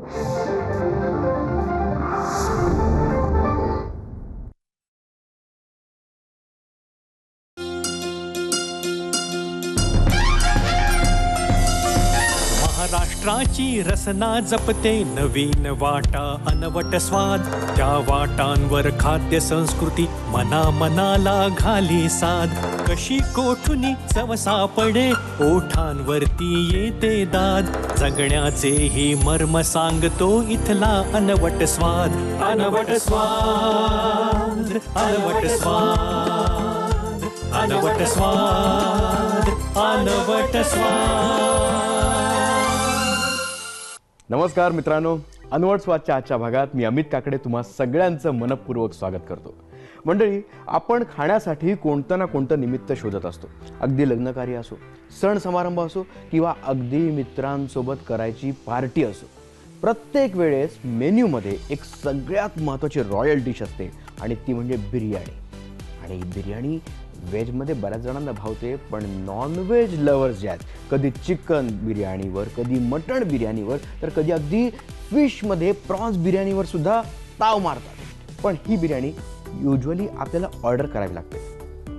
महाराष्ट्राची रसना जपते नवीन वाटा अनवट स्वाद, त्या वाटांवर खाद्य संस्कृती मना मनाला घाली साध. कशी कोठुनी चव सापडे ओठांवरती येते दाद, जगण्याचे ही मर्म सांगतो इथला अनवट स्वाद. अनवट स्वाद, अनवट स्वाद, अनवट स्वाद, अनवट स्वाद. नमस्कार मित्रांनो, अनवट स्वादच्या आजच्या भागात मी अमित काकडे तुम्हा सगळ्यांचं मनपूर्वक स्वागत करतो. मंडळी, आपण खाण्यासाठी कोणतं ना कोणतं निमित्त शोधत असतो. अगदी लग्नकार्य असो, सण समारंभ असो किंवा अगदी मित्रांसोबत करायची पार्टी असो, प्रत्येक वेळेस मेन्यूमध्ये एक सगळ्यात महत्त्वाची रॉयल डिश असते आणि ती म्हणजे बिर्याणी. आणि बिर्याणी व्हेजमध्ये बऱ्याच जणांना भावते, पण नॉनव्हेज लवर्स जे आहेत, कधी चिकन बिर्याणीवर, कधी मटण बिर्याणीवर, तर कधी अगदी फिशमध्ये प्रॉन्स बिर्याणीवर सुद्धा ताव मारतात. पण ही बिर्याणी युजली आपल्याला ऑर्डर करावी लागते.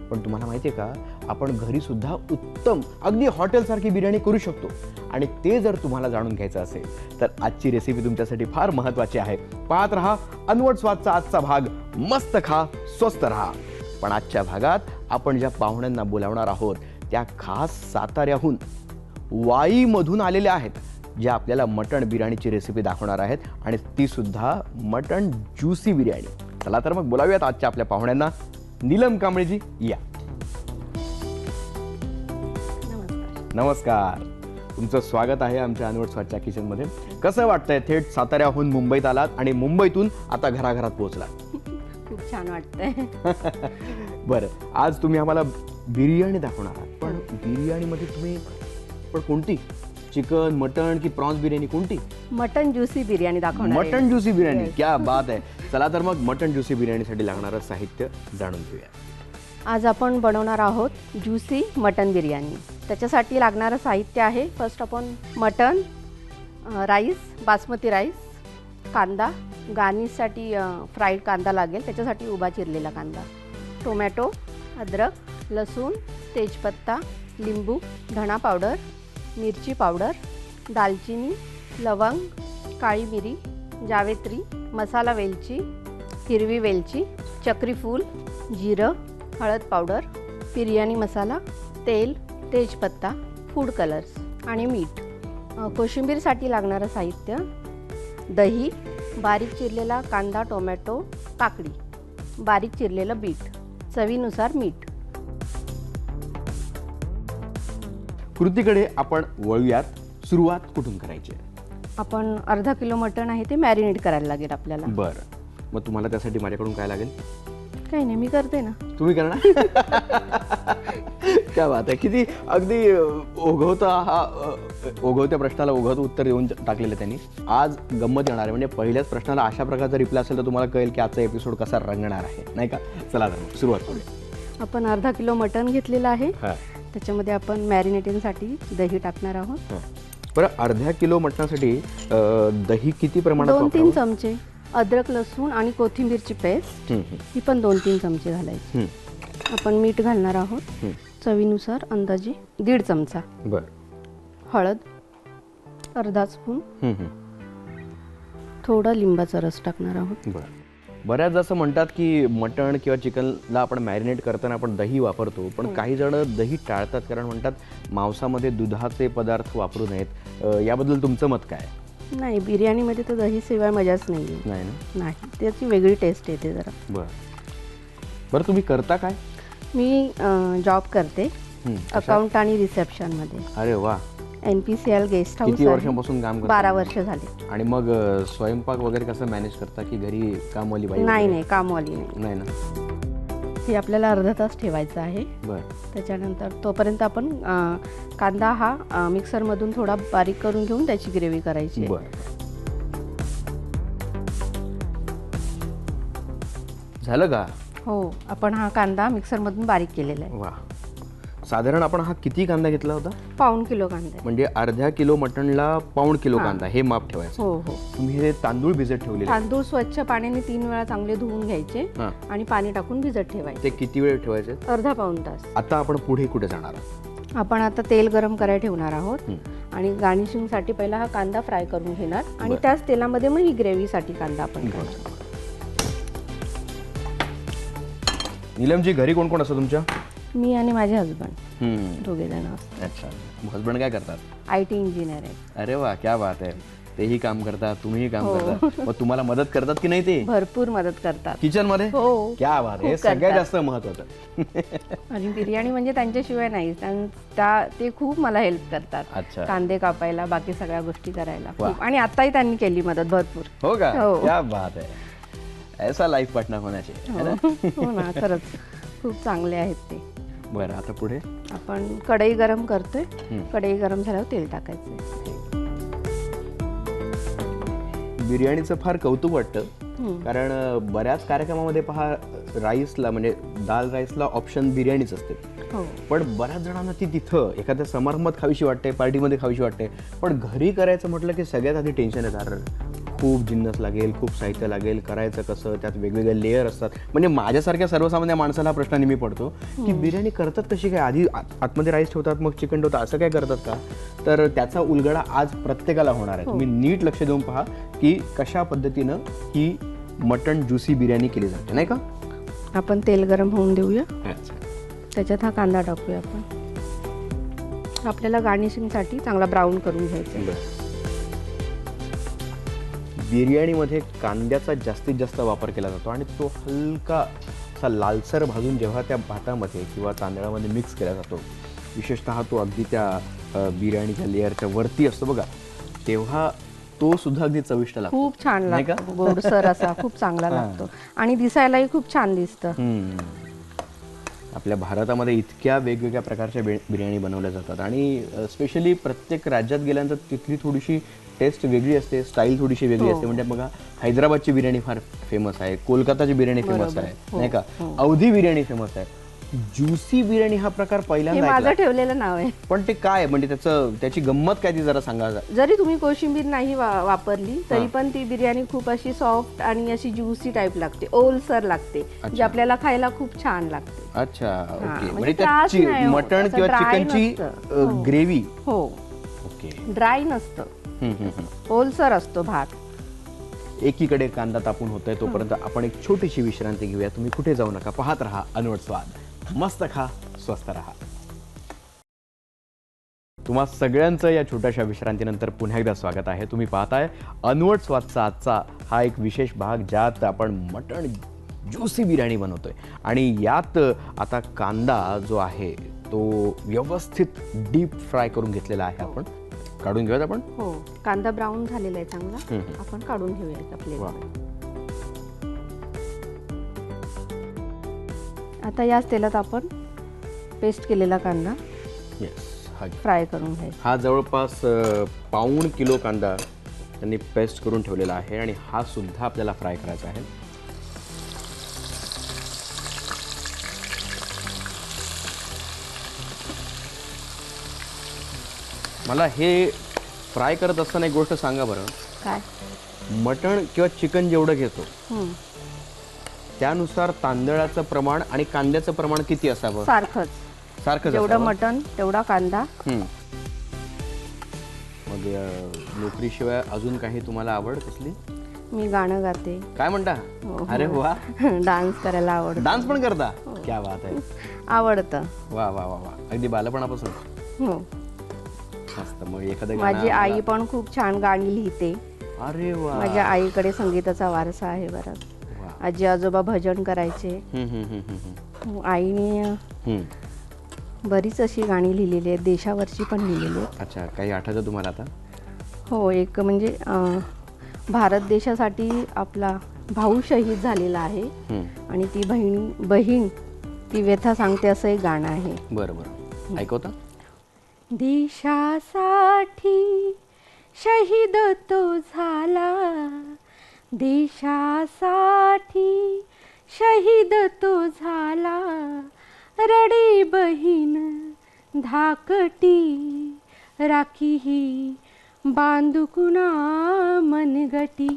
पण तुम्हाला माहिती आहे का, आपण घरीसुद्धा उत्तम अगदी हॉटेलसारखी बिर्याणी करू शकतो. आणि ते जर तुम्हाला जाणून घ्यायचं असेल तर आजची रेसिपी तुमच्यासाठी फार महत्त्वाची आहे. पाहत रहा अनवट स्वादचा आजचा भाग. मस्त खा, स्वस्त रहा. पण आजच्या भागात आपण ज्या पाहुण्यांना बोलावणार आहोत त्या खास साताऱ्याहून, वाईमधून आलेल्या आहेत, ज्या आपल्याला मटण बिर्याणीची रेसिपी दाखवणार आहेत, आणि ती सुद्धा मटण ज्युसी बिर्याणी. चला तर मग बोलावूयात आजच्या आपल्या पाहुण्यांना. नीलम कांबळेजी, या. नमस्कार, तुमचं स्वागत आहे आमच्या अनवट स्वादच्या किचनमध्ये. कसं वाटतंय थेट साताऱ्याहून मुंबईत आलात आणि मुंबईतून आता घराघरात पोहोचलात? खूप छान वाटतंय. बरं, आज तुम्ही आम्हाला बिर्याणी दाखवणार आहात. पण बिर्याणीमध्ये तुम्ही कोणती, चिकन, मटण की प्रॉन्स बिर्याणी, कोणती? मटन ज्युसी बिर्याणी दाखवणार. मटन ज्युसी बिर्याणी, क्या बात आहे. चला तर मग मटन ज्युसी बिर्याणीसाठी लागणारं साहित्य जाणून घेऊया. आज आपण बनवणार आहोत ज्युसी मटन बिर्याणी. त्याच्यासाठी लागणारं साहित्य आहे, फर्स्ट आपण मटन, राईस, बासमती राईस, कांदा, गार्निशसाठी फ्राईड कांदा लागेल, त्याच्यासाठी उभा चिरलेला कांदा, टोमॅटो, अद्रक, लसूण, तेजपत्ता, लिंबू, धणा पावडर, मिरची पावडर, दालचिनी, लवंग, काळी मिरी, जावेत्री, मसाला वेलची, हिरवी वेलची, चक्रीफूल, जिरं, हळद पावडर, बिर्याणी मसाला, तेल, तेजपत्ता, फूड कलर्स आणि मीठ. कोशिंबीरसाठी लागणारं साहित्य: दही, बारीक चिरलेला कांदा, टोमॅटो, काकडी, बारीक चिरलेलं बीट, चवीनुसार मीठ. कृतीकडे आपण वळूयात. सुरुवात कुठून करायची? आपण अर्धा किलो मटण आहे ते मॅरिनेट करायला लागेल आपल्याला. बरं, मग तुम्हाला त्यासाठी माझ्याकडून काय लागेल? काही नाही, मी करते ना. तुम्ही करणार? क्या बात आहे. किती अगदी ओघवत्या प्रश्नाला ओघवतं उत्तर देऊन टाकलेलं त्यांनी. आज गंमत येणार आहे, म्हणजे पहिल्याच प्रश्नाला अशा प्रकारचा रिप्लाय असेल तर तुम्हाला कळेल की आजचा एपिसोड कसा रंगणार आहे, नाही का? चला तर सुरुवात करूया. आपण अर्धा किलो मटण घेतलेलं आहे, त्याच्यामध्ये आपण मॅरिनेटिंगसाठी दही टाकणार आहोत. बरं, अर्ध्या किलो मटणासाठी दही किती प्रमाणात? 2-3 चमचे. अद्रक, लसूण आणि कोथिंबीरची पेस्ट ही पण 2-3 चमचे घालायची. आपण मीठ घालणार आहोत चवीनुसार, अंदाजे 1.5 चमचा. बरं. हळद अर्धा स्पून. थोडा लिंबाचा रस टाकणार आहोत. बरं. बऱ्याच असं म्हणतात की मटण किंवा चिकनला आपण मॅरिनेट करताना आपण दही वापरतो, पण काही जण दही टाळतात, कारण म्हणतात मांसामध्ये दुधाचे पदार्थ वापरू नयेत. याबद्दल तुमचं मत काय? नाही, बिर्याणीमध्ये तर दहीशिवाय मजाच नाही. नाही ना? नाही, त्याची वेगळी टेस्ट येते जरा. बरं, तुम्ही करता काय? मी जॉब करते, अकाउंट आणि रिसेप्शनमध्ये. अरे वा. NPCL guest house. किती वर्षांपासून काम करता? 12 वर्ष झाली. आणि मग स्वयंपाक वगैरे कसं मॅनेज करता, की घरी कामवाली बाई? नाही, कामवाली नाही ना? हे आपल्याला अर्धा तास ठेवायचं आहे. बरं. त्याच्यानंतर तोपर्यंत आपण कांदा हा मिक्सरमधून थोडा बारीक करून घेऊन त्याची ग्रेव्ही करायची. बरं. झालं का? हो, आपण हा कांदा मिक्सरमधून बारीक केलेला आहे. वा, साधारण आपण हा किती कांदा घेतला होता? पाऊण किलो कांदा आहे. म्हणजे अर्ध्या किलो मटणला पाऊण किलो कांदा, हे माप ठेवायचं. हो हो. तुम्ही हे तांदूळ भिजत ठेवलेले तांदूळ स्वच्छ पाण्याने 3 वेळा चांगले धुवून घ्यायचे हां. आणि पाणी टाकून भिजत ठेवायचे ते किती वेळ ठेवायचे? अर्धा पाऊण तास. आता आपण पुढे कुठे जाणार आहोत? आपण आता तेल गरम करायला ठेवणार आहोत आणि गार्निशिंगसाठी पहिला हा कांदा फ्राय करून घेणार आणि त्याच तेलामध्ये मग ही ग्रेव्हीसाठी कांदा आपण करणार. नीलमजी, घरी कोण कोण असतं तुमच्या? मी आणि माझे हजबंड दोघे जण असतात. अच्छा, हजबंड काय करतात? IT इंजिनियर आहे. अरे वा, क्या बात आहे. तेही काम करतात, तुम्हीही काम करतात. मग तुम्हाला मदत करतात की नाही ते भरपूर मदत करतात किचन मध्ये? हो. क्या बात आहे, हे खूप सगळ्यात करतात. जास्त महत्वाचं. आणि बिर्याणी म्हणजे त्यांच्याशिवाय नाही. ते खूप मला हेल्प करतात. अच्छा. कांदे कापायला, बाकी सगळ्या गोष्टी करायला खूप. आणि आताही त्यांनी केली मदत भरपूर. हो का? हो. क्या बात आहे. ऐसा लाईफ पार्टनर होण्याचे. हो ना, खरंच खूप चांगले आहेत ते. बरं, आता पुढे आपण कढई गरम करतोय. कढई गरम झाल्यावर तेल टाकायचं. बिर्याणीचं फार कौतुक वाटतं, कारण बऱ्याच कार्यक्रमामध्ये पहा, राईसला म्हणजे दाल राईसला ऑप्शन बिर्याणीच असते. हो. पण बऱ्याच जणांना ती तिथं एखाद्या समारंभात खावीशी वाटते, पार्टीमध्ये खावीशी वाटते. पण घरी करायचं म्हटलं की सगळ्यात आधी टेन्शन येतं. खूप जिन्नस लागेल, खूप साहित्य लागेल, करायचं कसं, त्यात वेगवेगळे लेअर असतात. म्हणजे माझ्यासारख्या सर्वसामान्य माणसाला हा प्रश्न नेहमी पडतो की बिर्याणी करतात कशी काय? आधी आतमध्ये राईस ठेवतात, मग चिकन ठेवतात, असं काय करतात का? तर त्याचा उलगडा आज प्रत्येकाला होणार आहे. तुम्ही नीट लक्ष देऊन पहा की कशा पद्धतीनं ही मटण ज्युसी बिर्याणी केली जाते, नाही का? आपण तेल गरम होऊन देऊया. अच्छा. त्याच्यात हा कांदा टाकूया आपण. आपल्याला गार्निशिंगसाठी चांगला ब्राऊन करून घ्यायचा आहे. बिर्याणीमध्ये कांद्याचा जास्तीत जास्त वापर केला जातो आणि तो हलका असा लालसर भाजून जेव्हा त्या भातामध्ये किंवा तांदळामध्ये मिक्स केला जातो, विशेषतः तो अगदी त्या बिर्याणीच्या लेअरच्या वरती असतो बघा, तेव्हा तो सुद्धा अगदी चविष्ट लागतो. खूप छान नाही का? लागतो, गोडसर असा खूप चांगला लागतो आणि दिसायलाही खूप छान दिसतं. आपल्या भारतामध्ये इतक्या वेगवेगळ्या प्रकारच्या बिर्याणी बनवल्या जातात आणि स्पेशली प्रत्येक राज्यात गेल्यानंतर तिथली थोडीशी टेस्ट वेगळी असते, स्टाईल थोडीशी वेगळी असते. म्हणजे बघा, हैदराबादची बिर्याणी फार फेमस आहे, कोलकाताची बिर्याणी फेमस आहे, नाही का? अवधी बिर्याणी फेमस आहे. ज्युसी बिर्याणी हा प्रकार हे पहिल्यांदा माझं ऐकला. ठेवलेलं नाव आहे. पण ते काय, म्हणजे त्याची गंमत काय ती जरा सांगा. जरी तुम्ही कोशिंबीर नाही वापरली तरी पण ती बिर्याणी खूप अशी सॉफ्ट आणि अशी ज्युसी टाईप लागते, ओलसर लागते, जी आपल्याला खायला खूप छान लागते. अच्छा, ओके. म्हणजे म्हणजे त्रास नाही त्याची होत, मटण असं किंवा dry चिकनची नसतं. ग्रेव्ही. हो, ओके. ड्राय नसतं, ओलसर असतो भात. एकीकडे कांदा तापून होतोय, तोपर्यंत आपण एक छोटीशी विश्रांती घेऊया. तुम्ही कुठे जाऊ नका, पाहत रहा अनवट स्वाद. मस्त खा, स्वस्त रहा. तुम्हा सगळ्यांचं या छोट्याशा विश्रांतीनंतर पुन्हा एकदा स्वागत आहे. तुम्ही पाहताय अनवट स्वादचा आजचा हा एक विशेष भाग, ज्यात आपण मटण ज्युसी बिर्याणी बनवतोय आणि यात आता कांदा जो आहे तो व्यवस्थित डीप फ्राय करून घेतलेला आहे. आपण काढून घेऊयात. आपण हो, कांदा ब्राऊन झालेला आहे चांगला, आपण काढून घेऊया प्लेटमध्ये. आता याच तेलात आपण पेस्ट केलेला कांदा फ्राय करून घ्यायचा. हा जवळपास पाऊण किलो कांदा त्यांनी पेस्ट करून ठेवलेला आहे आणि हा सुद्धा आपल्याला फ्राय करायचा आहे. मला हे फ्राय करत असताना एक गोष्ट सांगा बरं. काय? मटण किंवा चिकन जेवढं घेतो त्यानुसार तांदळाचं प्रमाण आणि कांद्याचं प्रमाण किती असावं? सारखंच जेवढं मटण तेवढा कांदा. मग नोकरीशिवाय अजून काही तुम्हाला आवड कसली? मी गाणं गाते. काय म्हणता? अरे वा. डान्स करायला आवडतं. डान्स पण करता? क्या बात आहे. आवडतं. वा वा वा वा. अगदी बालपणापासून? हो. मस्त. मग एखादं माझी आई पण खूप छान गाणी लिहिते. अरे वा. माझ्या आईकडे संगीताचा वारसा आहे बराच. आजी आजोबा भजन करायचे. आईने बरीच अशी गाणी लिहिलेली आहेत, देशावरची पण लिहिलेली आहेत. अच्छा, काही आठवतं तुम्हाला आता? हो, एक म्हणजे भारत देशासाठी आपला भाऊ शहीद झालेला आहे आणि ती बहीण ती व्यथा सांगते, असं एक गाणं आहे. बरं बरं, ऐकवता? देशासाठी शहीद तो झाला, देशासाठी शहीद तो झाला, रडी बहीण धाकटी राखी ही बांधुकुना मनगटी,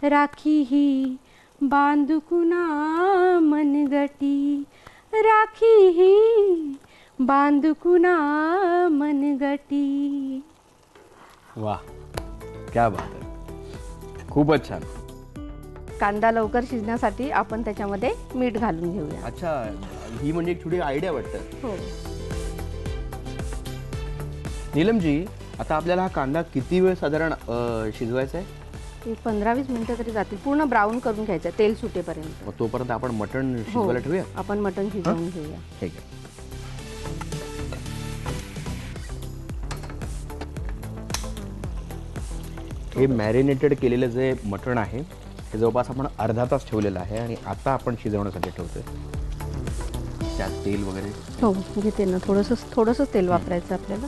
राखी ही बांधुकुना मनगटी, राखी ही बांधुकुना मनगटी. वा, क्या बात आहे, खूपच छान. कांदा लवकर शिजण्यासाठी आपण त्याच्यामध्ये मीठ घालून घेऊया. अच्छा, ही म्हणजे एक थोडी आयडिया वाटतं. हो. नीलमजी, आता आपल्याला हा कांदा किती वेळ साधारण शिजवायचा आहे? एक 15-20 मिनिटं तरी जातील. पूर्ण ब्राऊन करून घ्यायचं तेल सुटेपर्यंत. मग तोपर्यंत आपण मटण हो, शिजवायला ठेवूया. आपण मटण शिजवून घेऊया. ठीक आहे. हे मॅरिनेटेड केलेलं जे मटण आहे हे जवळपास आपण अर्धा तास ठेवलेलं आहे आणि आता आपण शिजवण्यासाठी ठेवतोय. त्यात तेल वगैरे हो, घेते ना. थोडंसं तेल वापरायचं आपल्याला,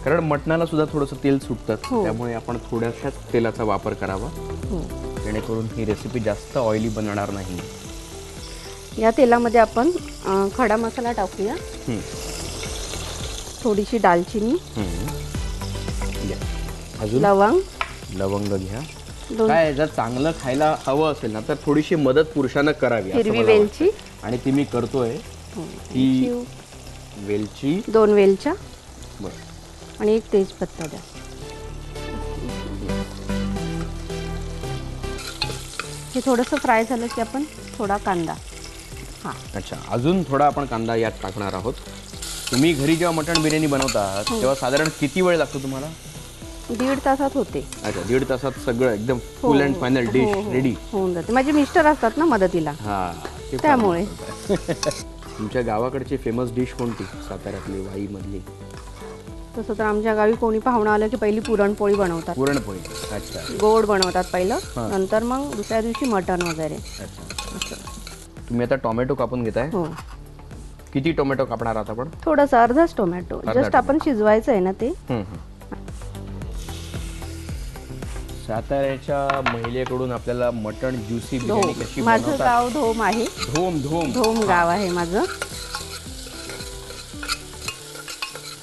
कारण मटणाला सुद्धा थोडंसं तेल सुटतं. हो. त्यामुळे आपण थोड्याशाच तेलाचा वापर करावा, हो. जेणेकरून ही रेसिपी जास्त ऑइली बनणार नाही. या तेलामध्ये आपण खडा मसाला टाकूया. थोडीशी दालचिनी, घ्या. अजून लवंग घ्या. काय, जर चांगलं खायला हवं असेल ना तर थोडीशी मदत पुरुषांना करावी असं हिरवी मला वेलची, वाटतं. आणि ती मी करतोय. ही वेलची 2 वेलच्या बरं, आणि एक तेजपत्ता द्या. हे थोडंसं फ्राय झालं की आपण थोडा कांदा. हां, अच्छा, अजून थोडा आपण कांदा यात टाकणार आहोत. तुम्ही घरी जेव्हा मटण बिर्याणी बनवता तेव्हा साधारण किती वेळ लागतो तुम्हाला? 1.5 तासात होते. अच्छा, 1.5 तासात सगळं एकदम फुल अँड फायनल डिश रेडी होऊन जाते. माझे मिस्टर असतात ना मदतीला, हां, त्यामुळे. तुमच्या गावाकडची फेमस डिश कोणती साताऱ्यातली, वाईमधली? तसं तर आमच्या गावी कोणी पाहुणं आलं की पहिली पुरणपोळी बनवतात. पुरणपोळी. अच्छा, गोड बनवतात पहिलं, नंतर मग दुसऱ्या दिवशी मटण वगैरे. अच्छा. तुम्ही आता टोमॅटो कापून घेताय. हो, किती टोमॅटो कापणार आहात आपण? थोडंसं, अर्धाच टोमॅटो. जस्ट आपण शिजवायचं आहे ना ते. साताऱ्याच्या महिलेकडून आपल्याला मटण ज्युसी बिर्याणी कशी माझं बनवतात? गाव धोम आहे. धोम गाव आहे माझं.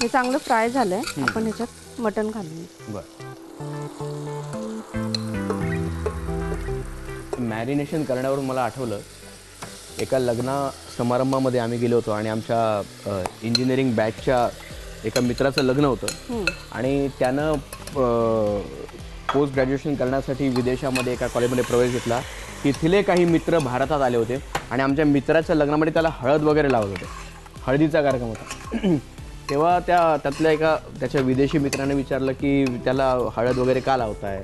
हे चांगलं फ्राय झालंय. आपण ह्याच्यात मटण घालूया. मॅरिनेशन करण्यावरून मला आठवलं, एका लग्न समारंभामध्ये आम्ही गेलो होतो आणि आमच्या इंजिनिअरिंग बॅचच्या एका मित्राचं लग्न होतं आणि त्यानं पोस्ट ग्रॅज्युएशन करण्यासाठी विदेशामध्ये एका कॉलेजमध्ये प्रवेश घेतला. तिथले काही मित्र भारतात आले होते आणि आमच्या मित्राच्या लग्नामध्ये त्याला हळद वगैरे लावत होते. हळदीचा कार्यक्रम होता. तेव्हा त्यातल्या त्याच्या विदेशी मित्राने विचारलं की त्याला हळद वगैरे का लावताय?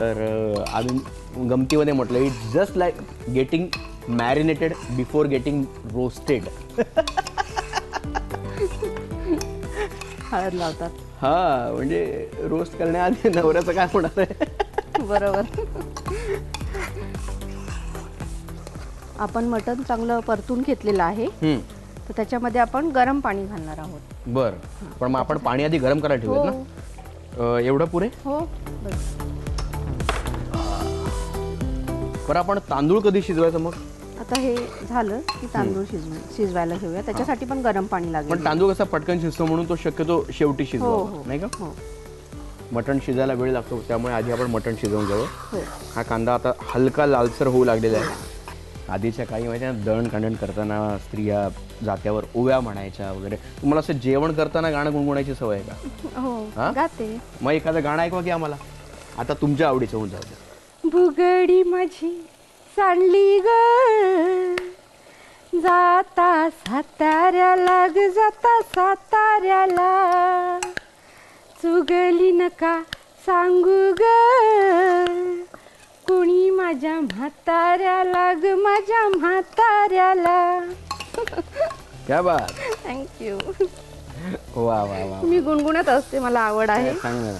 तर आम्ही गमतीमध्ये म्हटलं, it's just like getting marinated before getting roasted. हळद लावतात. हा, म्हणजे रोस्ट करण्याआधी नवऱ्याचं काय होणार आहे? बरोबर. आपण मटण चांगलं परतून घेतलेलं आहे, तर त्याच्यामध्ये आपण गरम पाणी घालणार आहोत. बरं, पण मग आपण पाणी आधी गरम करायला ठेवूयात ना? एवढं पुरे? हो, बस. बरं, आपण तांदूळ कधी शिजवायचं मग? आता हे झालं की तांदूळ शिजवायला घेऊया. त्याच्यासाठी पण गरम पाणी लागेल. पण तांदूळ कसा पटकन शिजतो म्हणून तो शक्यतो शेवटी शिजवावा, नाही का? हो. मटण शिजायला वेळ लागतो, त्यामुळे आधी आपण मटण शिजवून घ्यावं. हो. हा कांदा आता हलका लालसर होऊ लागलेला आहे. आधीच्या काही माहिती आहे, दळणकांडण करताना स्त्रिया जात्यावर ओव्या म्हणायच्या वगैरे. तुम्हाला असं जेवण करताना गाणं गुणगुणायची सवय आहे का? हो, हा? गाते. मग एखादं गाणं ऐकवा की आम्हाला. आता तुमच्या आवडीचं होऊन जाऊ. भुगडी माझी सांडली ग, जाता साताऱ्याला ग, जाता साताऱ्याला, चुगली नका सांगू ग, कुणी माझ्या म्हाताऱ्याला ग, माझ्या म्हाताऱ्याला. क्या बात. थँक्यू. वा वा वा. मी गुणगुणत असते, मला आवड आहे. सांग ना.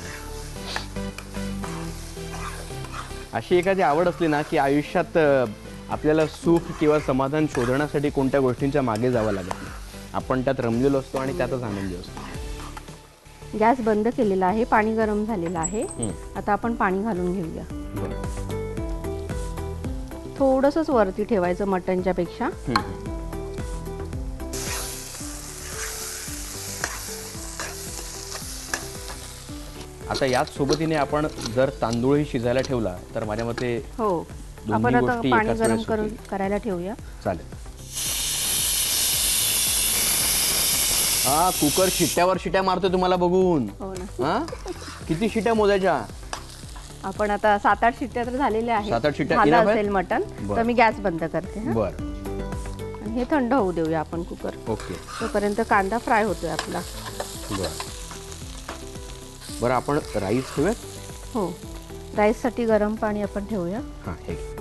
अशी एखादी आवड असली ना की आयुष्यात आपल्याला सुख किंवा समाधान शोधण्यासाठी कोणत्या गोष्टींच्या मागे जावं लागत नाही. आपण त्यात रमलेलो असतो आणि त्यातच आनंदी असतो. गॅस बंद केलेला आहे, पाणी गरम झालेलं आहे. आता आपण पाणी घालून घेऊया. थोडंसंच वरती ठेवायचं मटणच्या पेक्षा. आता याच सोबतीने आपण जर तांदूळही शिजायला ठेवला तर माझ्या मते हो, दोन्ही आपण आता गोष्टी पाणी एकाच गरम वेळेस करून होतील. करायला ठेवूया. चालेल. हा कुकर शिट्ट्यावर शिट्ट्या मारतोय तुम्हाला बघून. हो ना. हा किती शिट्ट्या मोजायच्या? आपण आता 7-8 शिट्ट्या तर झालेल्या आहेत. 7-8 शिट्ट्या झालं enough आहेत? असेल मटण बरं. तर मी गॅस बंद करते. हा. बर. आणि हे थंड होऊ देऊया आपण कुकर. ओके. तोपर्यंत कांदा फ्राय होतोय आपला. बर. बरं आपण राईस ठेवूयात. हो, राईससाठी गरम पाणी आपण ठेवूया. हां हे घे.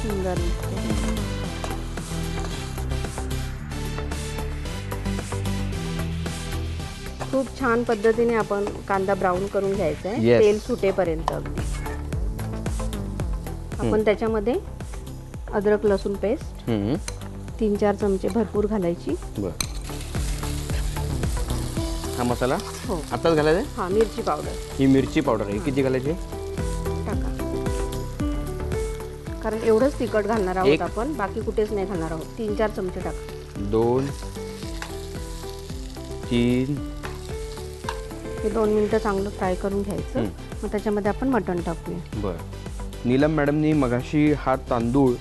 सुंदर दिसते. खूप छान पद्धतीने आपण कांदा ब्राऊन करून घ्यायचा आहे. Yes. तेल सुटेपर्यंत अगदी. आपण त्याच्यामध्ये अद्रक लसूण पेस्ट 3-4 चमचे भरपूर घालायची. बर. हा मसाला हो. आताच घालायचा आहे? हा, मिरची पावडर ही मिरची पावडर आहे. किती घालायची? टाका. कारण एवढंच तिखट घालणार एक. आहोत आपण, बाकी कुठेच नाही घालणार आहोत. 3-4 चमचे टाका. 2 3 हे 2 मिनिटं चांगलं फ्राय करून घ्यायचं. मग त्याच्यामध्ये आपण मटण टाकूया. बर. नीलम मॅडमनी मगाशी हा तांदूळ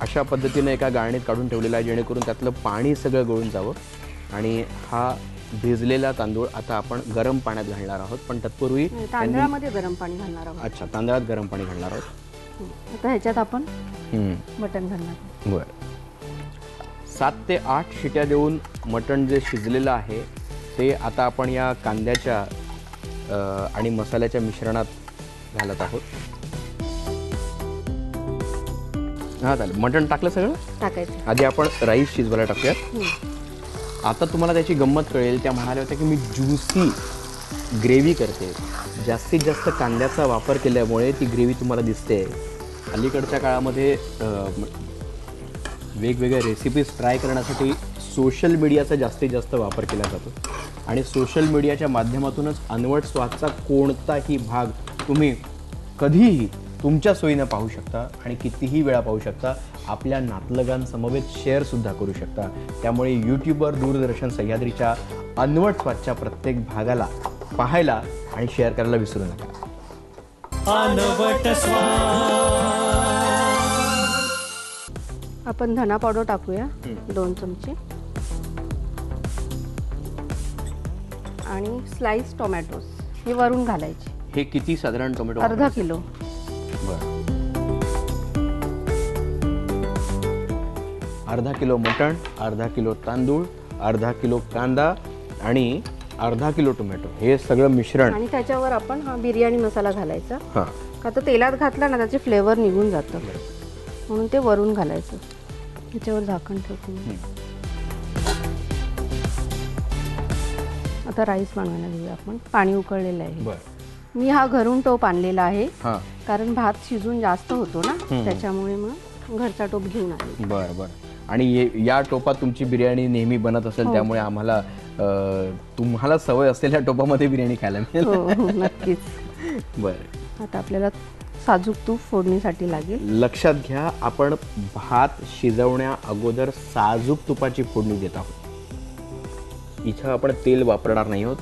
अशा पद्धतीने एका गाळणीत काढून ठेवलेला आहे जेणेकरून त्यातलं पाणी सगळं गळून जावं. आणि हा भिजलेला तांदूळ आता आपण गरम पाण्यात घालणार आहोत. पण तत्पूर्वी तांदळामध्ये गरम पाणी घालणार आहोत. अच्छा तांदळात गरम पाणी घालणार आहोत. आता ह्याच्यात आपण मटण घालणार आहोत. बर. 7 ते 8 शिट्या देऊन मटण जे शिजलेलं आहे ते आता आपण या कांद्याच्या आणि मसाल्याच्या मिश्रणात घालत आहोत. हा चालेल. मटण टाकलं सगळं. टाकायचं. आधी आपण राईस शिजवायला टाकूयात. आता तुम्हाला त्याची गंमत कळेल. त्या म्हणाल्या होत्या की मी ज्युसी ग्रेव्ही करते. जास्तीत जास्त कांद्याचा वापर केल्यामुळे ती ग्रेव्ही तुम्हाला दिसते. अलीकडच्या काळामध्ये वेगवेगळ्या रेसिपीज ट्राय करण्यासाठी सोशल मीडियाचा जास्तीत जास्त वापर केला जातो. आणि सोशल मीडियाच्या माध्यमातूनच अनवट स्वादचा कोणताही भाग तुम्ही कधीही तुमच्या सोयीनं पाहू शकता आणि कितीही वेळा पाहू शकता. आपल्या नातलगांसमवेत शेअरसुद्धा करू शकता. त्यामुळे यूट्यूबवर दूरदर्शन सह्याद्रीच्या अनवट स्वादच्या प्रत्येक भागाला पाहायला आणि शेअर करायला विसरू नका. अनवट स्वाद. आपण धना पावडर टाकूया 2 चमचे. आणि स्लाइस टोमॅटोज हे वरून घालायचे. हे किती साधारण टोमॅटो? अर्धा किलो. बरं. अर्धा किलो मटण, अर्धा किलो तांदूळ, अर्धा किलो कांदा आणि अर्धा किलो टोमॅटो हे सगळं मिश्रण. आणि त्याच्यावर आपण हा बिर्याणी मसाला घालायचा. हां का तर तेलात घातला ना त्याचे फ्लेवर निघून जातं. म्हणून ते वरून घालायचं. त्याच्यावर झाकण ठेवतो. आता राईस बनवायला घेऊया आपण. पाणी उकळलेलं आहे. बरं. मी हा घरून टोप आणलेला आहे. हां कारण भात शिजून जास्त होतो ना, त्याच्यामुळे मग घरचा टोप घेऊन आले. बरं बरं. आणि या टोपात तुमची बिर्याणी नेहमी बनत असेल त्यामुळे आम्हाला तुम्हाला सवय असलेल्या टोपामध्ये बिर्याणी खायला मिळेल. हो नक्कीच. बरं. आता आपल्याला साजूक तूप फोडणीसाठी लागेल. लक्षात घ्या आपण भात शिजवण्या अगोदर साजूक तुपाची फोडणी देत आहोत. इथं आपण तेल वापरणार नाही आहोत.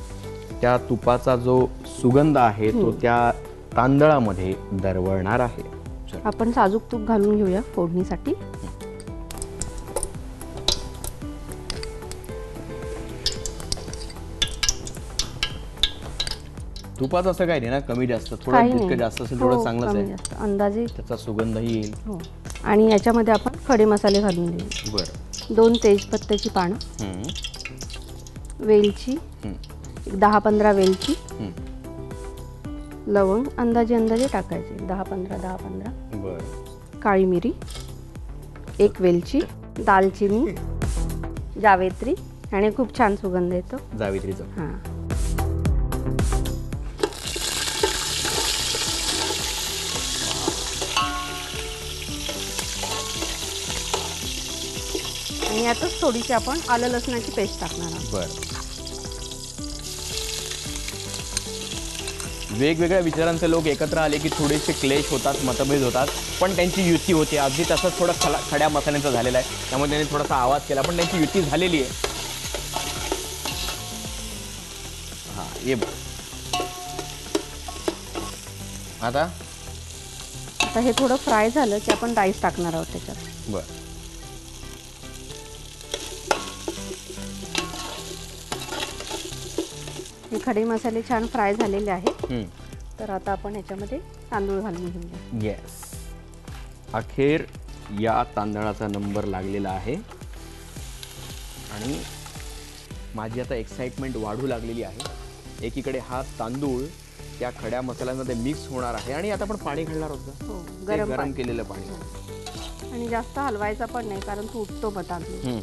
त्या तुपाचा जो सुगंध आहे तो त्या तांदळामध्ये दरवळणार आहे. आपण साजूक तूप घालून घेऊया फोडणीसाठी. तुपाचं असं काही नाही ना, कमी जास्त थोडं काही जितकं नाही. जास्त असेल हो, तेवढं चांगलंच कमी आहे. जास्त अंदाजे. त्याचा सुगंधही येईल. हो. आणि याच्यामध्ये आपण खडे मसाले घालून देऊ. बरं. 2 तेजपत्त्याची पानं, वेलची, 10-15 वेलची, लवंग अंदाजे टाकायचे 10-15. बरं. काळी मिरी, 1 वेलची, दालचिनी, जावेत्री आणि खूप छान सुगंध येतो. जावित्रीचं. हां. आणि यातच थोडीशी आपण आलं लसणाची पेस्ट टाकणार आहोत. बरं. वेगवेगळ्या विचारांचे लोक एकत्र आले की थोडेसे क्लेश होतात, मतभेद होतात, पण त्यांची युती होते. अगदी तसंच थोडं खड्या मसाल्यांचा झालेला आहे, त्यामुळे त्यांनी थोडासा आवाज केला, पण त्यांची युती झालेली आहे. हां, ये बघ. आता हे थोडं फ्राय झालं की आपण राईस टाकणार आहोत त्याच्यात. बरं. हे खडे मसाले छान फ्राय झालेले आहेत. तर आता आपण ह्याच्यामध्ये तांदूळ घालून घेऊया. येस, अखेर या तांदळाचा नंबर लागलेला आहे आणि माझी आता एक्साइटमेंट वाढू लागलेली आहे. एकीकडे हा तांदूळ त्या खड्या मसाल्यांमध्ये मिक्स होणार आहे आणि आता आपण पाणी घालणार आहोत. हो, गरम केलेलं पाणी. आणि जास्त हलवायचा पण नाही कारण फुटतो मग तांदूळ.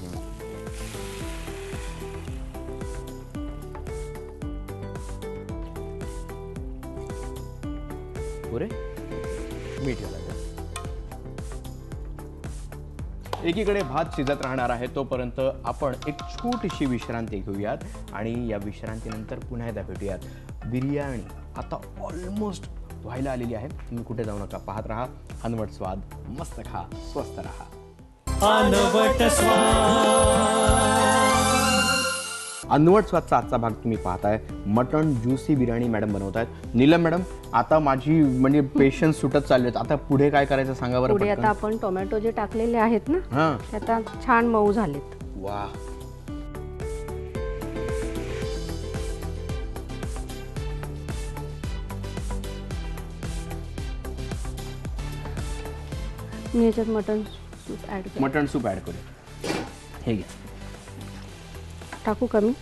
पुरे मीठ घालायचं. एकीकडे भात शिजत राहणार आहे, तोपर्यंत आपण एक छोटीशी विश्रांती घेऊयात आणि या विश्रांतीनंतर पुन्हा एकदा भेटूयात. बिर्याणी आता ऑलमोस्ट व्हायला आलेली आहे. तुम्ही कुठे जाऊ नका, पाहत राहा अनवट स्वाद. मस्त खा, स्वस्त राहा. अनवट स्वाद. अनवट स्वादचा आजचा भाग तुम्ही पाहताय. मटण ज्युसी बिर्याणी मॅडम बनवत आहेत. नीलम मॅडम, आता माझी म्हणजे पेशन्स सुटत चालले आहेत. आता पुढे काय करायचं सांगा बरं. पुढे आता आपण टोमॅटो जे टाकलेले आहेत ना, हां, ते आता छान मऊ झालेत. वा. मी ह्याच्यात मटन सूप ॲड करते. मटण सूप ॲड करू. हे घ्या. टाकू कमी.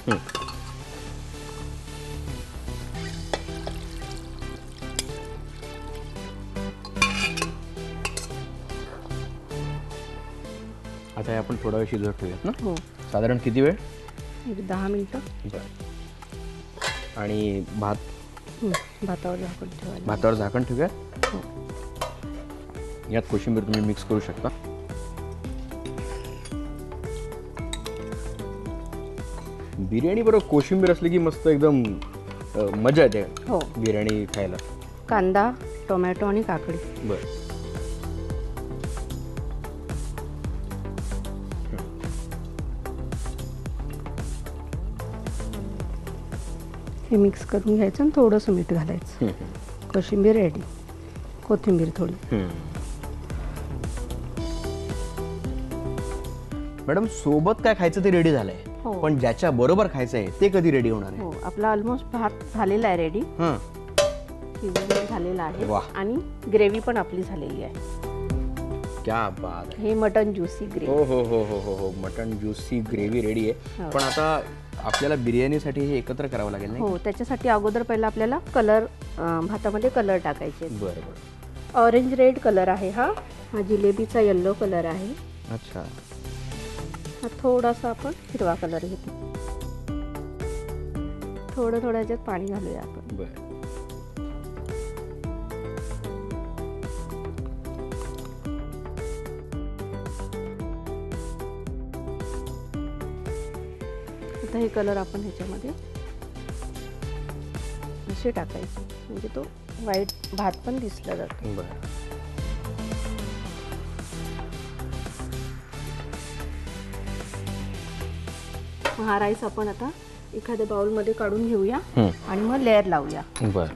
आता हे आपण थोडा वेळ शिजवत ठेवूयात ना. हो, साधारण किती वेळ? एक 10 मिनिटं. बरं. आणि भात भातावर झाकून ठेवायला. भातावर झाकण ठेवूयात. हो. यात कोशिंबीर तुम्ही मिक्स करू शकता. बिर्याणी बरोबर कोशिंबीर असली की मस्त एकदम मजा येते. हो. बिर्याणी खायला. कांदा, टोमॅटो आणि काकडी. बरं. हे मिक्स करून घ्यायचं आणि थोडंसं मीठ घालायचं. कोशिंबीर रेडी. कोथिंबीर थोडी. मॅडम, सोबत काय खायचं ते रेडी झालंय, हो. पण ज्याच्या बरोबर खायचं आहे ते कधी रेडी होणार आहे? हो, आपला ऑलमोस्ट भात झालेला आहे रेडी. हां, शिजवून झालेला आहे. वाह. आणि ग्रेव्ही पण आपली झालेली आहे. क्या बात आहे. हे मटन ज्युसी ग्रेव्ही. हो हो हो हो हो हो मटन ज्युसी ग्रेव्ही रेडी आहे. हो. पण आता आपल्याला बिर्याणीसाठी हे एकत्र करावं लागेल नाही? हो, त्याच्यासाठी अगोदर पहिला आपल्याला कलर, भातामध्ये कलर टाकायचे. बरं बरं. ऑरेंज रेड कलर आहे हा. हा जिलेबीचा येल्लो कलर आहे. अच्छा. हा थोडासा आपण हिरवा कलर घेतो. थोडं थोडं याच्यात पाणी घालूया आपण. बरं. आता हे कलर आपण ह्याच्यामध्ये असे टाकायचे म्हणजे तो व्हाईट भात पण दिसला जातो. बरं. हा राईस आपण आता एखाद्या बाउलमध्ये काढून घेऊया आणि मग लेअर लावूया. बरं.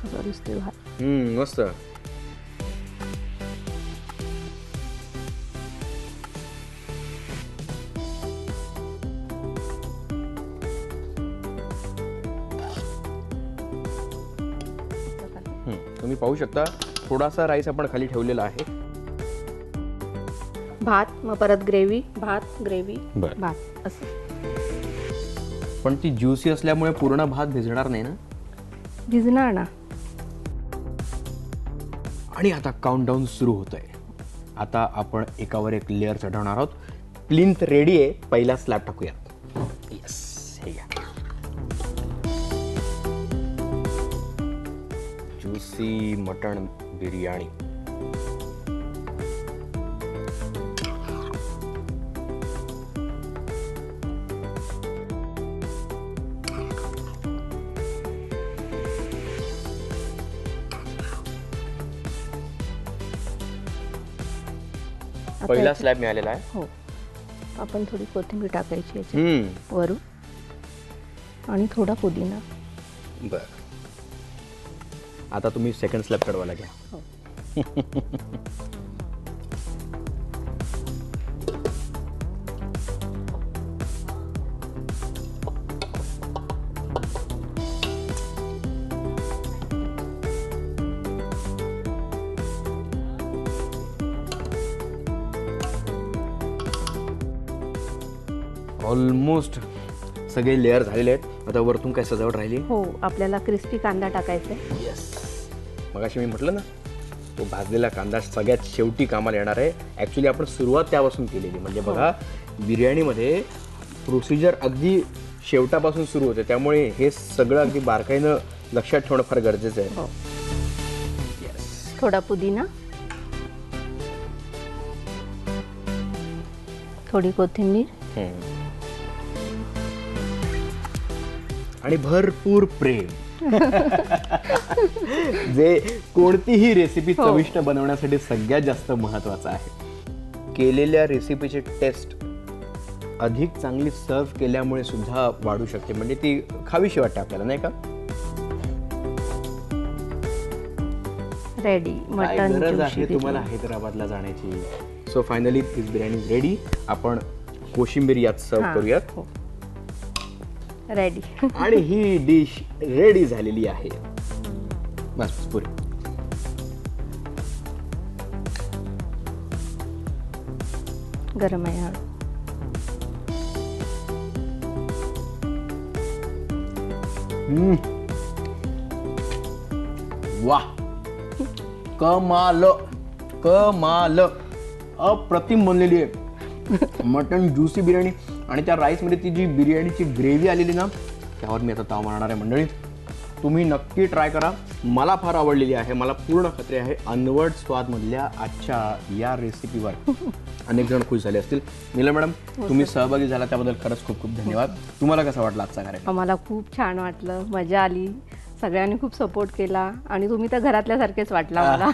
कसा दिसतोय भात. मस्त. तुम्ही पाहू शकता थोडासा राईस आपण खाली ठेवलेला आहे. भात, मग परत ग्रेव्ही, भात, ग्रेव्ही, बरं. भात असं. पण ती ज्युसी असल्यामुळे पूर्ण भात भिजणार नाही ना? भिजणार ना. आणि आता काउंटडाऊन सुरू होत आहे. आता आपण एकावर एक लेअर चढवणार आहोत. प्लिंथ रेडी आहे. पहिला स्लॅब टाकूयात. येस, हे घ्या. ज्युसी मटण बिर्याणी. पहिला याची- स्लॅब मिळालेला आहे. हो, आपण थोडी कोथिंबीर टाकायची याच्यात वरून आणि थोडा पुदिना. बर, आता तुम्ही सेकंड स्लॅब चढवायला घ्या. हो. ऑलमोस्ट सगळे लेअर झालेले आहेत. आता वरतून काय सजावट राहिली? हो, आपल्याला क्रिस्पी कांदा टाकायचा आहे. येस, मगाशी मी म्हटलं ना, तो भाजलेला कांदा सगळ्यात शेवटी कामाला येणार आहे. ॲक्च्युली आपण सुरुवात त्यापासून केलेली. म्हणजे बघा, बिर्याणीमध्ये प्रोसिजर अगदी शेवटापासून सुरू होते, त्यामुळे हे सगळं अगदी बारकाईनं लक्षात ठेवणं फार गरजेचं आहे. हो. थोडा पुदिना, थोडी कोथिंबीर आणि भरपूर प्रेम. जे कोणतीही रेसिपी चविष्ट बनवण्यासाठी सगळ्यात जास्त महत्वाचं आहे. केलेल्या रेसिपीची टेस्ट अधिक चांगली सर्व केल्यामुळे सुद्धा वाढू शकते. म्हणजे ती खावीशी वाटते आपल्याला, नाही का? रेडी काय मटन गरज जुशी आहे तुम्हाला बिर्याणी. हैदराबादला जाण्याची? So finally this biryani is ready. आपण कोशिंबीर यात सर्व हां, करूयात. हो. रेडी. आणि ही डिश रेडी झालेली आहे. बस पुरे. गरम आहे हळू. वाह, कमाल कमाल, अप्रतिम बनलेली आहे. मटन ज्युसी बिर्याणी आणि त्या राईसमध्ये ती जी बिर्याणीची ग्रेव्ही आलेली ना, त्यावर मी आता ताव मारणार आहे. मंडळी, तुम्ही नक्की ट्राय करा. मला फार आवडलेली आहे. मला पूर्ण खात्री आहे अनवट स्वादमधल्या आजच्या या रेसिपीवर अनेक जण खुश झाले असतील. नीलम मॅडम, तुम्ही सहभागी झाला त्याबद्दल खरंच खूप खूप धन्यवाद. तुम्हाला कसा वाटला आजचा कार्यक्रम? आम्हाला खूप छान वाटलं, मजा आली. सगळ्यांनी खूप सपोर्ट केला आणि तुम्ही तर घरातल्यासारखेच वाटला मला.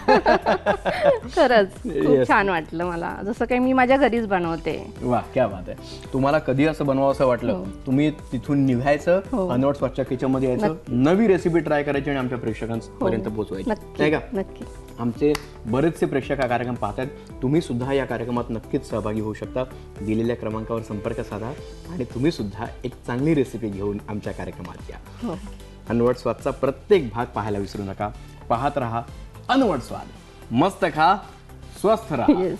खरंच खूप छान वाटलं मला, जसं काही मी माझ्या घरीच बनवते. वा, क्या बात आहे. तुम्हाला कधी असं बनवावं असं वाटलं, तुम्ही तिथून निघायचं, अनवट स्वच्छ किचन मध्ये यायचं, नवी रेसिपी ट्राय करायची आणि आमच्या प्रेक्षकांपर्यंत पोहोचवायची, नाही का? नक्की. आमचे बरेचसे प्रेक्षक हा कार्यक्रम पाहतात. तुम्ही सुद्धा या कार्यक्रमात नक्कीच सहभागी होऊ शकता. दिलेल्या क्रमांकावर संपर्क साधा आणि तुम्ही सुद्धा एक चांगली रेसिपी घेऊन आमच्या कार्यक्रमात या. हो. अनवट स्वादचा प्रत्येक भाग पाहायला विसरू नका. पाहत रहा अनवट स्वाद. मस्त खा, स्वस्थ राहा. येस.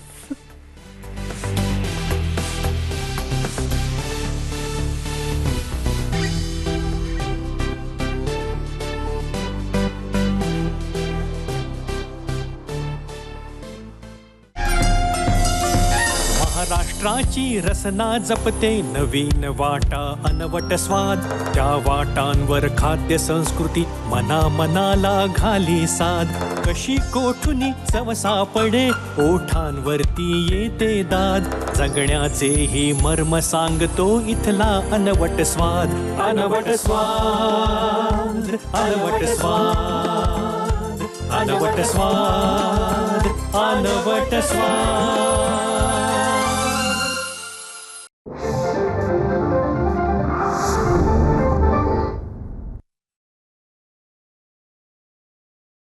महाराष्ट्राची रसना जपते नवीन वाटा अनवट स्वाद. त्या वाटांवर खाद्य संस्कृती मना मनाला घाली साध. कशी कोठुनी चव सापडे ओठांवरती येते दाद. जगण्याचे ही मर्म सांगतो इथला अनवट स्वाद. अनवट स्वाद, अनवट स्वाद, अनवट स्वाद, अनवट स्वाद.